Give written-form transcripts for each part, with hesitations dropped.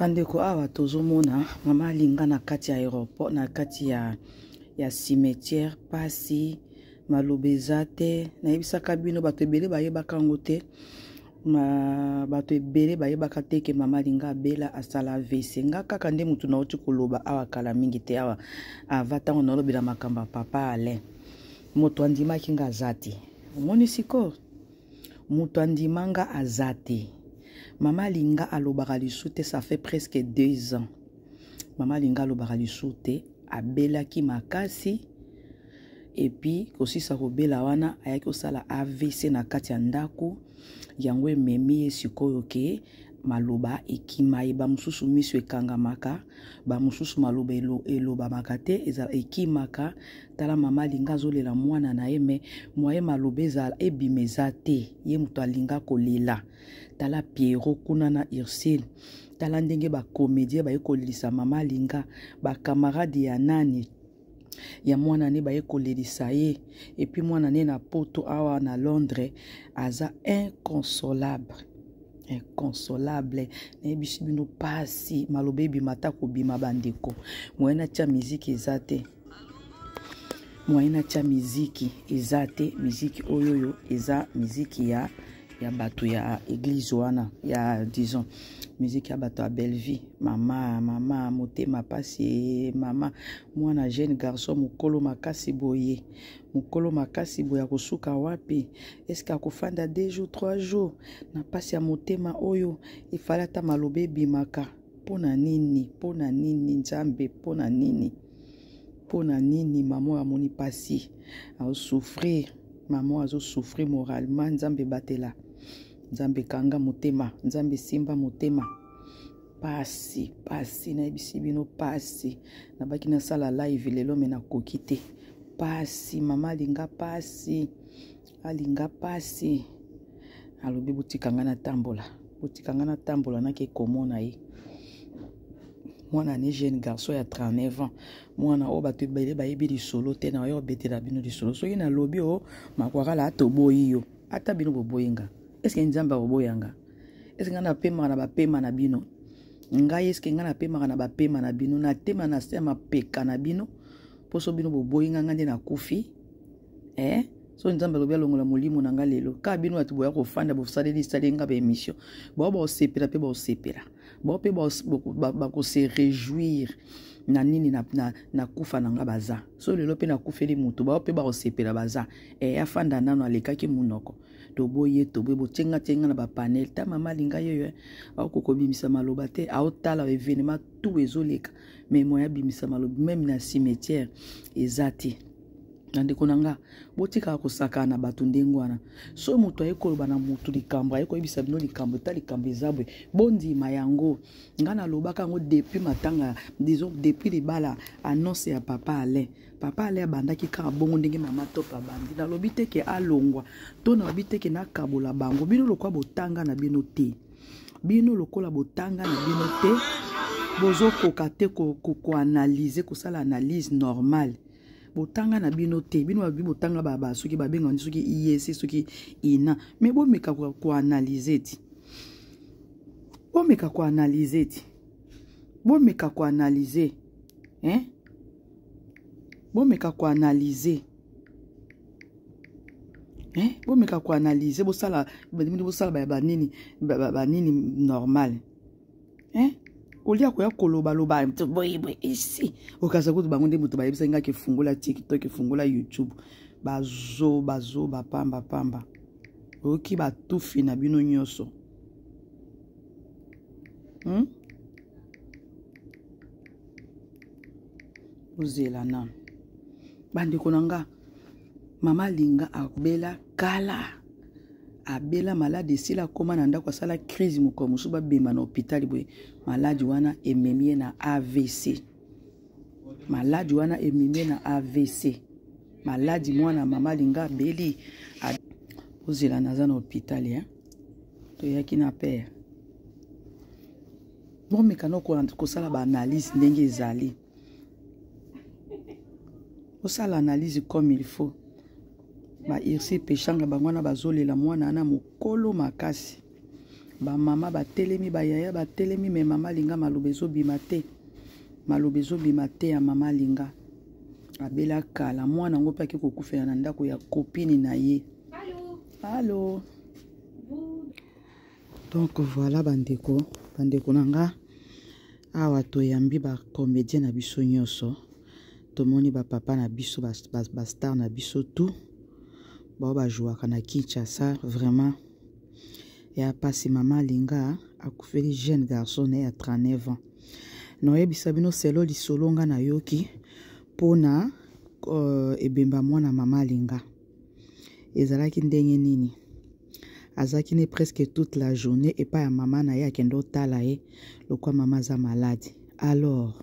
Bandeko awa tozomona mama linga na kati ya aéroport na kati ya cimetière pasi malobeza te nayebisaka bino bato ebele bayebaka ngo te bato ebele bayebaka te ke mama linga abela asala AVC nga kaka nde mutu na oti koloba awa kala mingi te awa ava ntango nalobela makambo ya papa Alain moto andimaki nga aza te omoni siko moto andimanga aza te. Mama linga alobaka lisu te, ça fait presque 2 ans. Mama linga alobaka lisu te, abelaki makasi. Et puis, kosisa kobela wana, ayaki osala AVC na kati ya ndako. Yango ememi ye sikoyo ke maloba ekima ye ba mususu miso ekangamaka, ba mususu maloba eloba makate eza ekimaka. Tala mama linga azolela mwana na ye me moye maloba ezala ebimeza te, ye muto alinga kolela. Tala Pierrot kuna na Ursule. Tala ndenge ba comédien ba ekolelisa mama linga, ba camarade ya nani ya mwana ne ba ekolelisa ye. Et puis mwana ne na poto awa na Londres aza inconsolable. Inconsolable. Nebishi bino pasi malobe bimata ko bima bandeko. Moyena tia musique ezate. Moyena tia musique ezate, musique oyoyo eza musique ya bato ya église wana ya disons musique ya bato ya Belleville mama motema pasi mama mwana jeune garçon mukolo makasi boye ya kosuka wapi est-ce que akofanda 2 jours 3 jours na pasi ya motema oyo ifala ta malobe bimaka pona nini nzambe pona nini mama amoni pasi a souffrir maman azo souffrir moralement nzambe batela nzambe kanga motema nzambe simba motema pasi na ebisi bino pasi na baki na sala live lelo mena kokite pasi mama linga pasi alinga pasi alobi butikanga na tambola na ke komona ye mwana ne jeune garçon ya 39 ans mwana o bato bele bayebi di solo te na yo betela bino di solo so yina lobi o makwara la to boyiyo ata bino boboyinga est-ce que nzamba boboyanga est-ce que ngana pema na bapema na bino ngai est-ce que ngana pema na bapema na bino na tema na sema peka na bino poso bino boboyinga ngande na kufi so nzamba lobi alongola molimo na ngalelo ka bino atu boya ko fanda bo saleli salenga ba émission bo sepela pe bo sepela bo pe ba ko se réjouir na nini na kufa nanga baza so lelo pe na kufeli mutu ba pe ba ko sepela baza afanda nano alekaki munoko to boye tenga na ba panel ta mama linga yoyo akoko bimisa maloba te aotala événement tout ezoleka mais moya bimisa maloba même na cimetière ezati ndeko nanga botika kosaka na bato ndengwana so mutu ayekoloba na mutu likambo ayekoyebisa bino likambo ta likambo ezabwe bondima yango ngana lobaka ngo depuis matanga disons depuis libala annonce ya papa Alain abandaki kaka bongo ndenge mama topa bandi na lobi te ke alongwa to na lobi te ke nakabola bango bino lokwa botanga na bino te bino lokola botanga na bino te bozokoka te ko analyser kosala analyse normale botanga na bino te bino babi botanga baba soki babenga ndi soki IEC soki ina mais bomeka ko analyser ti bomeka ko analyser bomeka ko analyser bosala banini normal olia koya koloba boye ici okaza kutu bango nde mutu bayebisa nga ke fungula TikTok fungula YouTube bazo bapamba oki batufi na bino nyoso uzela na bandeko nanga mama linga abela kala abela malade sila koma na ndako asala crise moko musu ba bema na hôpital boye malade wana ememie na AVC malade mwana mama linga beli ozela naza na hôpital to yaki na père bon mekano ko sala ba analyse ndenge ezali osala analyse comme il faut ba irsi pechanga bangwana bazolela mwana na mokolo makasi ba mama ba telemi ba yaya ba telemi mais mama linga malobezo bimate. Malobezo bimate ya mama linga. Abela kala mwana ngo pa ki kokufela na ndako ya copine na ye. Allô. Allô. Donc voilà bandeko nanga awa toyambi ba comédien na biso nyonso. Tomoni ba papa na biso ba star na biso tout. Ba jouaka na Kinshasa vraiment. Ya pasi mama linga akufeli jeune garçon ya 39 ans. Noyebisa bino selo lisolonga na yoki pona ebemba mwana mama linga. Ezalaki ndenge nini? Azaki ne presque toute la journée et pas ya mama na ya kendo tala ye lokwa mama za malade. Alors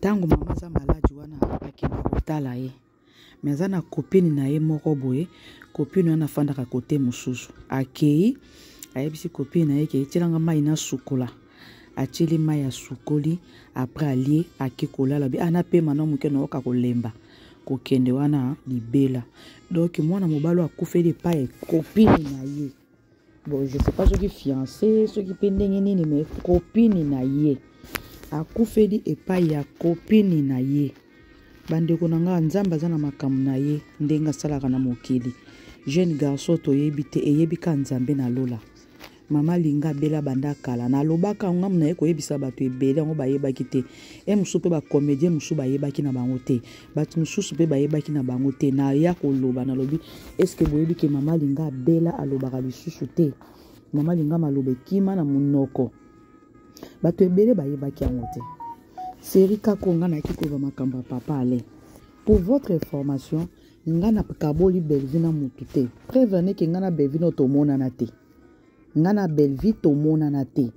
tango mama za malade wana akenda kotala ye. Mais azana copine na ye moko boye, copine wana fandaka kote mususu. Akei ayebisi copine na ye ke etilanga mai na sukola. Achili mai ya sukoli après alie akikolala bi ana pe mana muke no ka kolemba kokende wana libela. Donc mwana mobalo akufeli pa e copine na ye. Bon je sais pas ce qui fiancé, ce qui pendenge nini mais copine na ye. Akufeli epa ya copine na ye. Bandeko nanga nzamba za na makamu na ye ndenga salaka na mokili. Jeune garçon to yebite eyebi ka nzambe na lola. Mama linga bela banda kala na lobaka ngam na ye ko yebisa bato ebele ngo bayebaki te. Musu pe ba comédien musu bayebaki na bango te. Bato mususu pe bayebaki na bango te. Na ya ko loba na lobi est-ce que boyebi ke mama linga bela alobaka lisusu te. Mama linga malobe kima na munoko. Bato ebele bayebaki yango te. Série Kakonga na kiko makamba papa ale. Pour votre information, ngana kaboli Belvina mutute. Prévenez que ngana Belvina tomona na te. Ngana Belvi tomona na te.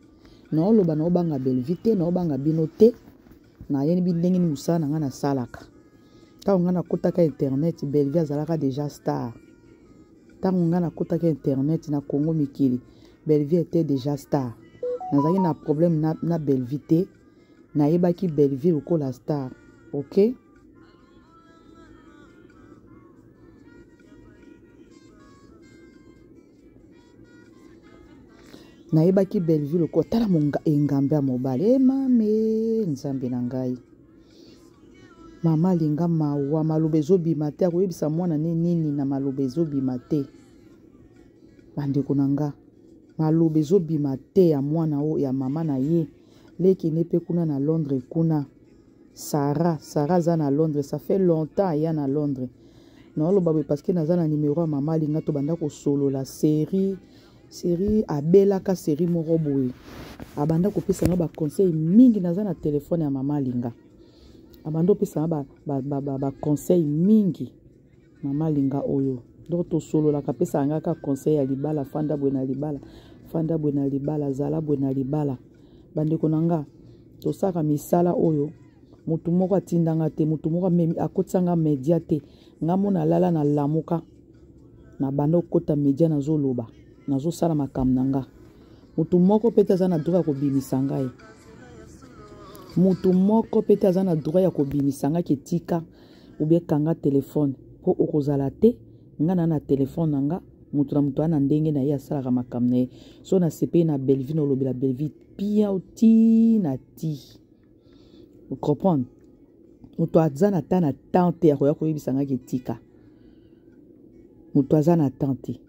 Na oloba na obanga Belvi te, na obanga bino te. Na yeni bindenge ni musana ngana salaka. Tango ngana kotaka internet, Belvi azalaka déjà star. Tango ngana kotaka internet na Congo mikili, Belvi était déjà star. Nazaki na problème na Belvi te. Na yebaki Belvi uko la star. OK? Na yebaki Belleville ko tala monga engambe ya mobale mame nzambe na ngai mama linga mawa malobezo bimate akoyebisa mwana nini na malobezo bimate bandeko nanga malobezo bimate ya mwana o ya mama na ye leki nepe kuna na Londres kuna Sarah za na Londres ça fait longtemps ya na Londres non lo babe parce que naza na numéro ya mama linga to banda ko solo la série abela ka série moko boye abanda ko pesa ba conseil mingi naza na téléphone ya mama linga abanda pesa ba conseil mingi mama linga oyo donc to solo la ka pesa nga ka conseil ya libala fanda bwe na libala zala bwe na libala bandeko nanga to saka misala oyo mutu moko atindanga te mutu moko akotsanga media te ngamona lala na lamuka na banda okota media na zoloba nazo sala makam nanga mutu moko pete azana droit ko bimisa ye mutu moko pete azana droit ya ko bimisa nga ketika ou bien kanga téléphone po okozala te ngana na téléphone nanga mutu na mutu ana ndenge na ye asala makam na ye so na CP na Belleville olobela Belleville pia uti na ti vous comprenez mutu azana ta na tante ya ko yebisa nga ketika mutu azana tante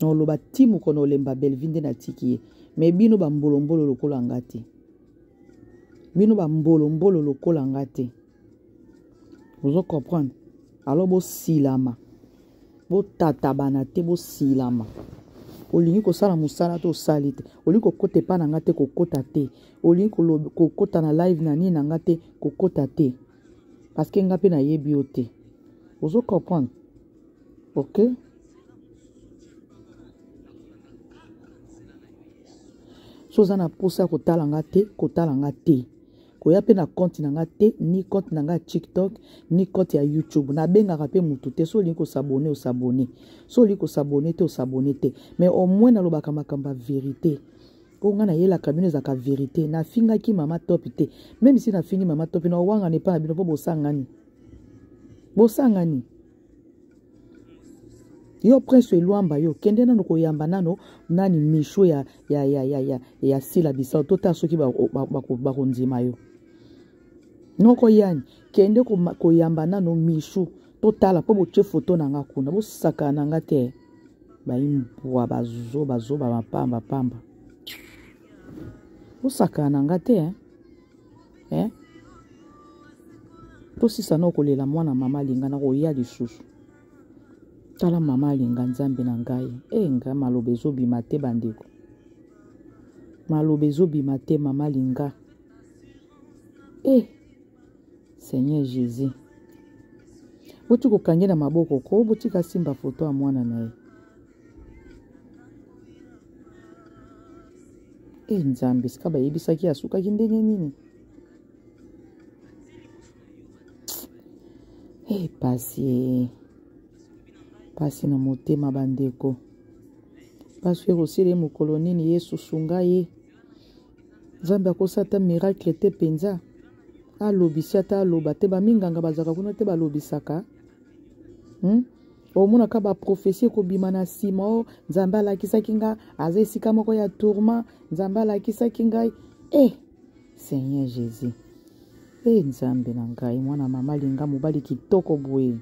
non loba timu kono lemba Belleville na tiki mais bino ba mbolombolo lokola ngati bino ba mbolombolo lokola ngati vous comprenez alors bo silama bo tatabana te bo silama olingi ko sala musala to salite olingi ko kote pa na ngate ko kota te olingi ko kota na live na ni na ngate ko kota te parce que ngape na yebi ote vous comprenez OK soza na posa kotala nga te koya pe na compte na nga te ni compte na nga TikTok ni compte ya YouTube na bengaka pe mutu te so lingi ko s'abonner so lingi ko s'abonner te mais au moins na lobaka makamba vérité ko nga na yela kabino za ka vérité na finga ki mama top te même si na fini mama top na wanga ne pa na bino po bosangani Yo prince Luamba yo kende nano koyamba nano nani misho ya sila bisa tota soki ba konzima yo. Noko yani kende koyamba nano misho totala po boche photo nanga kuna bo saka nanga te. Ba imbwa bazo ba mapamba pamba. Bo saka nanga te To sisa no kolela mwana mama linga na koya lisusu. Tala mama linga nzambe na ngai. Nga maloba ezobima te bandeko. Maloba ezobima te mama linga. Seigneur Jésus. Boti kokange na maboko ko boti kasimba foto ya mwana na ye. Nzambe sika bayebisaki asukaki ndenge nini? Pasi na motema bandeko. Pasi ekosila mokolo nini Yesu sunga ye. Nzambe akosata miracle te penza. Alobisi ata aloba te baminganga bazaka kuna te balobisaka. Omona ka ba prophétie kobima na sima Nzambe alakisaki nga aza esika moko ya tourment. Nzambe alakisaki ngai. Seigneur Jésus. Nzambe na ngai mwana mama linga mobali kitoko boye.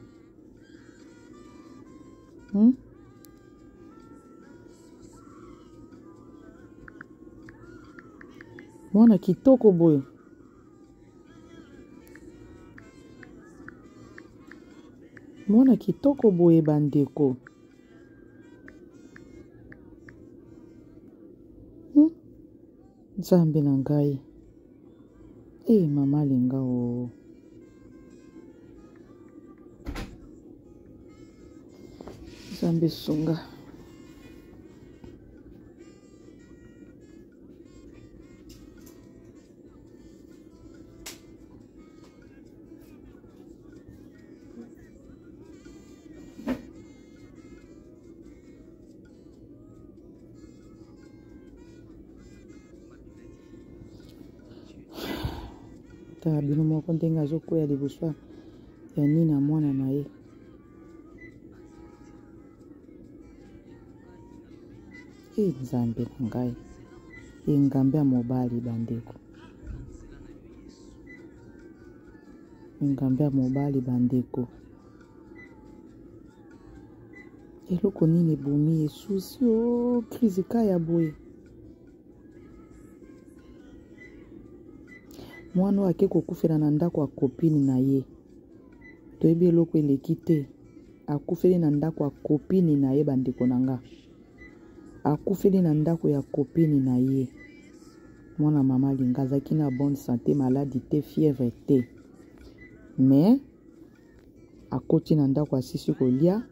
Mwana kitoko boye. Mwana kitoko boye bandeko. Nzambe na ngai. Mama linga o. Nzambe sunga. Bino moko ndenge azokwea liboso ya nini na mwana na ye. Nzambe na ngai. Ngambe ya mobali bandeko. Ngambe ya mobali bandeko. Eloko nini bomi esusi crise kaya boye. Mwana wake kokufela na ndako ya kopini na ye. Toyebi eloko eleki te. Akufeli na ndako ya kopini na ye bandeko nanga. Akufeli na ndako ya kopini na ye. Mwana mama linga azaki na bonne santé, maladie te, fièvre te. Mais akoti na ndako asisi kolia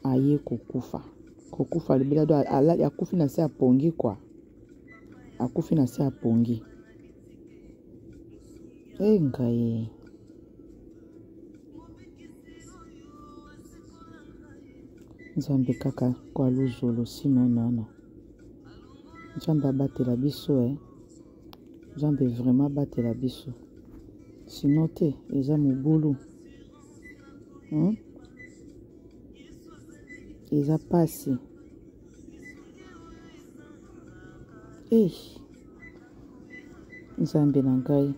aye kokufa. Kokufa libela do akufi na se apongi kwa. Akufi na se apongi. Ngai. Nzambe kaka kwa luzolo sino nono. Nzambe abatela biso Nzambe vraiment abatela biso. Sino te eza mobulu. Eza pasi. Nzambe na ngai.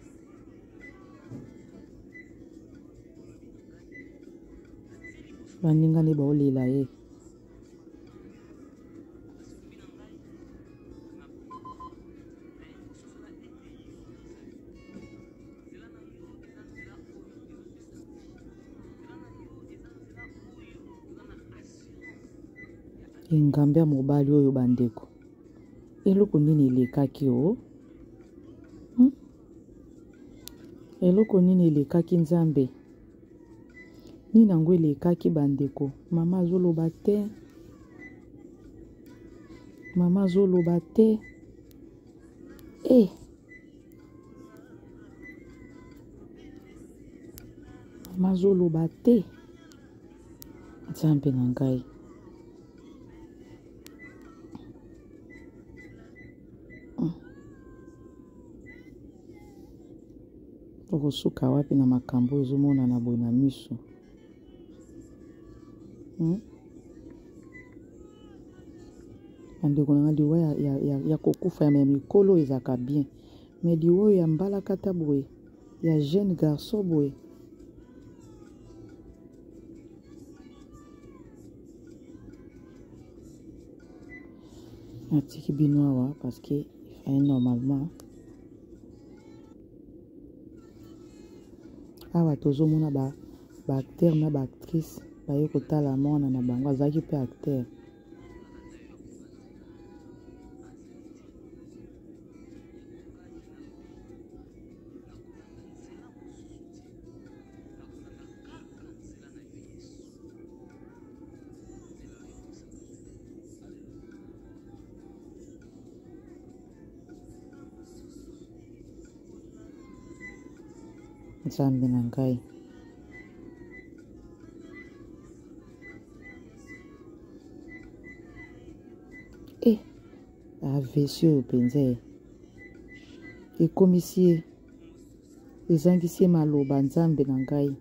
Baninga ne baolela ye. Ngambe ya mobali oyo bandeko. Eloko nini elekaki o? Eloko nini elekaki Nzambe? Nini nango elekaki bandeko? Mama azoloba te. Mama azoloba te. Mama azoloba te. Nzambe na ngai. Okosuka wapi na makambo ezomona na boye na miso. bandeko na nga liwa ya kokufa ya mikolo ezalaka bien, mais liwa oyo ya mbalakata boye ya jeune garçon boye natiki bino awa parce que normalement awa tozomona baacteur na baactrice baye kotala mwana na bango azalaki mpe acteur. Nzambe na ngai avesi oyo mpenza ekomisi ye ezangisi ye maloba. Nzambe na ngai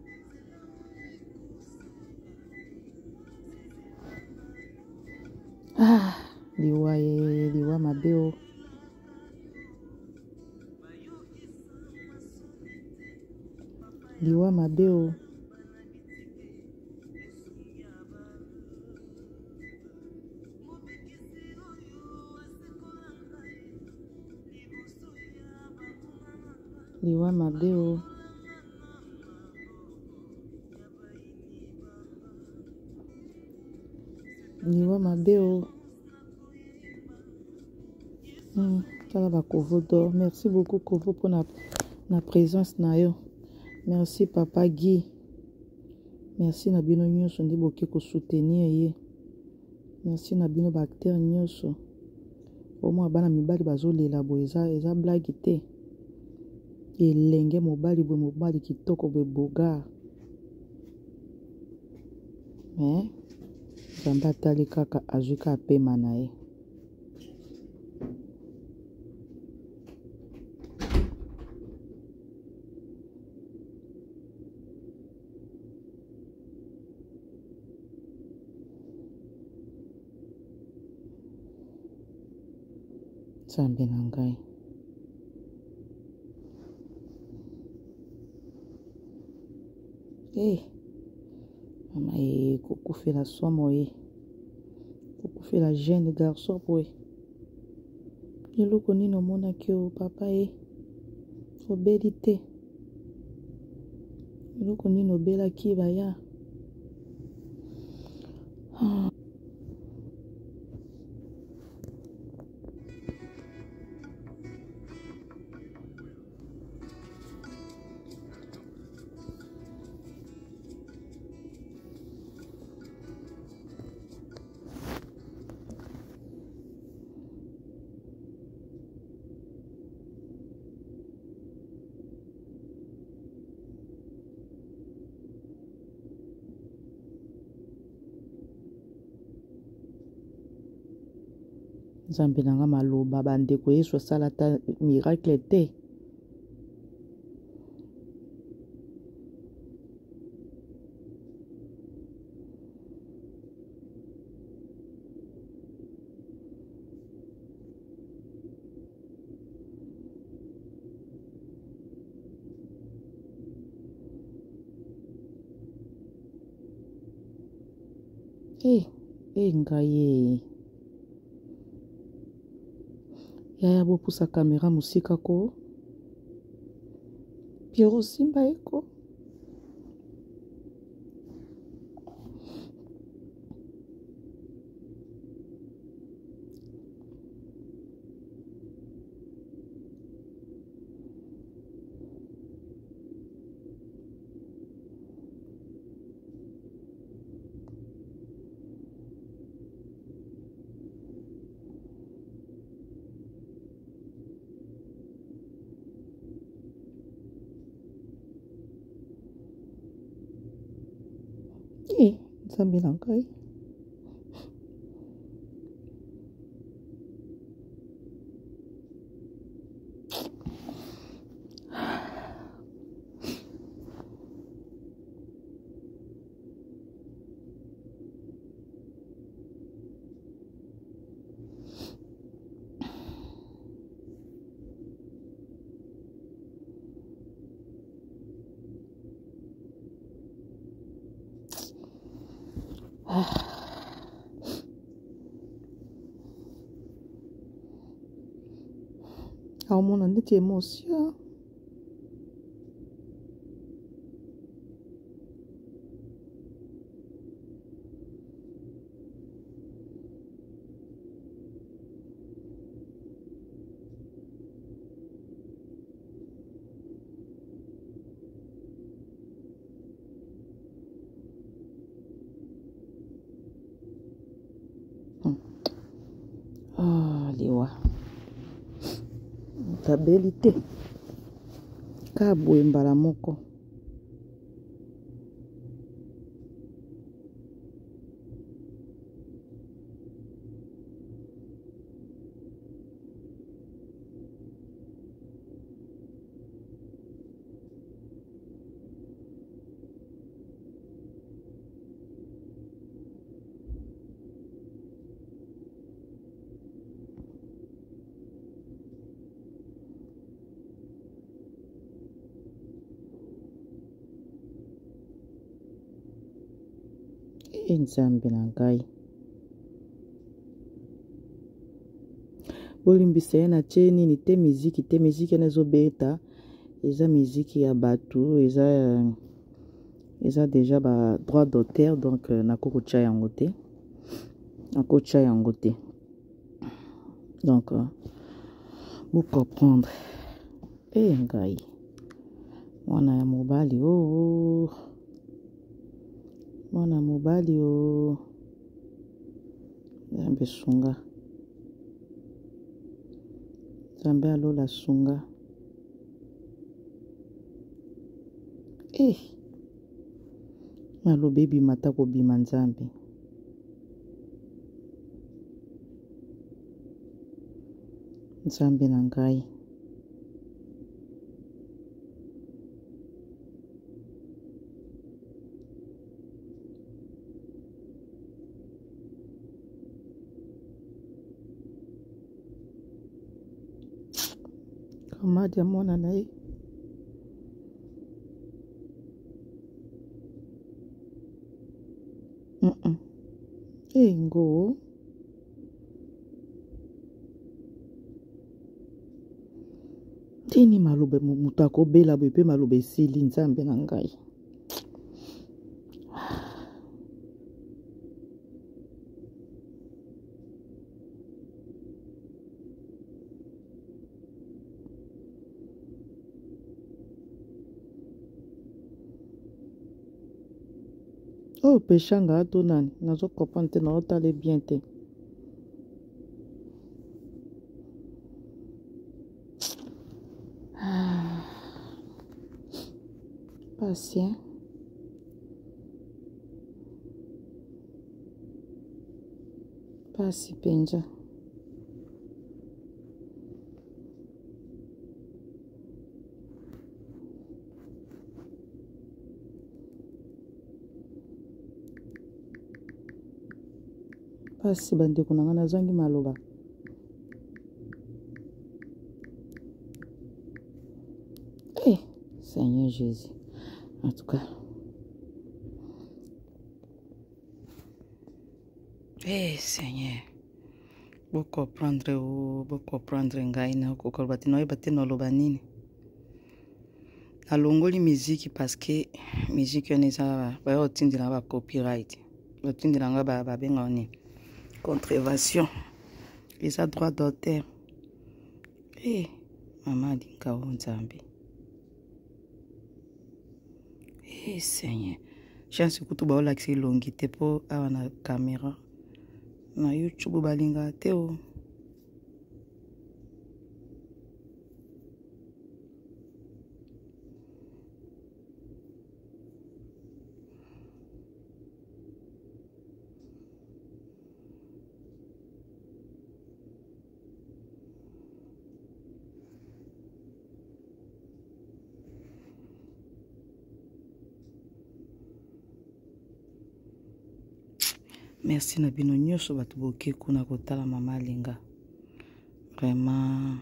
liwa ye liwa mabe o liwa mabe o liwa mabe o liwa mabe o. Tala ba Kovo d'or. Merci beaucoup Kovo pour na présence na yo. Merci papa Guy, merci na bino nyonso ndi boke ko soutenir ye. Merci na bino ba acteur nyonso. Omo bana mibali bazolela boye eza blague te. Elenge mobali kitoko be boga. Zamba tali kaka azuka apema na ye. Nzambe na ngai mama kokufela somo ye kokufela jeune garçon boye eloko nini omonaki o papa ye obeli te eloko nini obelaki baya Nzambe na nga maloba bandeko Yesu asala ta miracle te. Ngai yaya bopusa kamera musika ko Piero Simba eko Nzambe na ngai au monde en est émotion. Ah, liwa. Tabelité. Kabo mbala moko. Nzambe na ngai bolimbisa ye na tie nini te miziki nezobeta eza miziki ya bato eza déjà ba droit d'auteur donc nakokotia yango te donc vous comprendre ngai mwana ya mobali mwana mobali Nzambe sunga Nzambe alola sunga maloba ebima ta kobima Nzambe Nzambe na ngai kamadi ya mwana na ye ngo tini maloba moto akobela boye mpe maloba esili Nzambe na ngai peshanga ato nani nazo comprendre te naotale bien te patient pasi penja pasi bandeko na nga nazangi maloba Seigneur Jésus en tout cas Seigneur bocomprendre ngai na kokoloba te noyeba te noloba nini alongoli miziki parce que miziki wana eza baya otindela ba copyright otindela nga babenga oni contravention eza droit d'auteur mama alinga o Nzambe Seigneur chance kutu baolakisa elongi te mpo awa na caméra na YouTube balinga te merci na bino nyonso bato boke kuna kotala mama alinga vraiment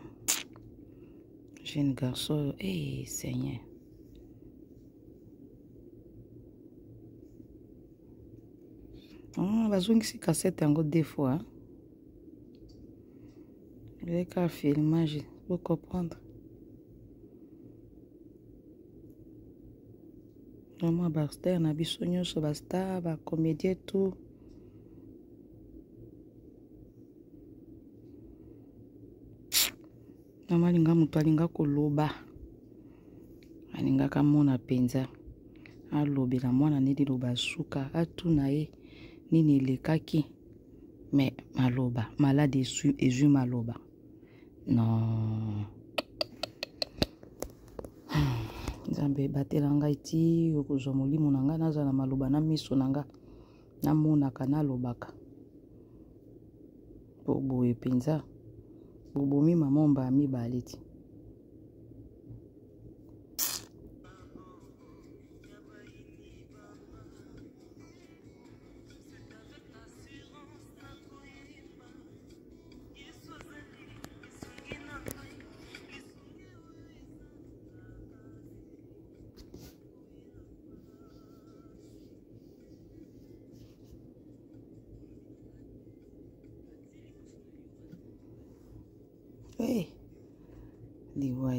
jeune garçon Seigneur bazongisi cassette yango 2 fois leka filmage Vous comprendre. Vraiment, Baxter, na biso nyonso, basta, ba comédien tout. Mama linga mutu alinga koloba. Alingaka mona penza. Alobela mwana nedi loba suka. Atuna ye nini elekaki. Mais maloba. Malade ezu maloba. Non. Nzambe batela ngai ti okozwa molimo na ngai naza na maloba na miso na nga namonaka nalobaka po boye penza bobomi mama mba mibale ti liwa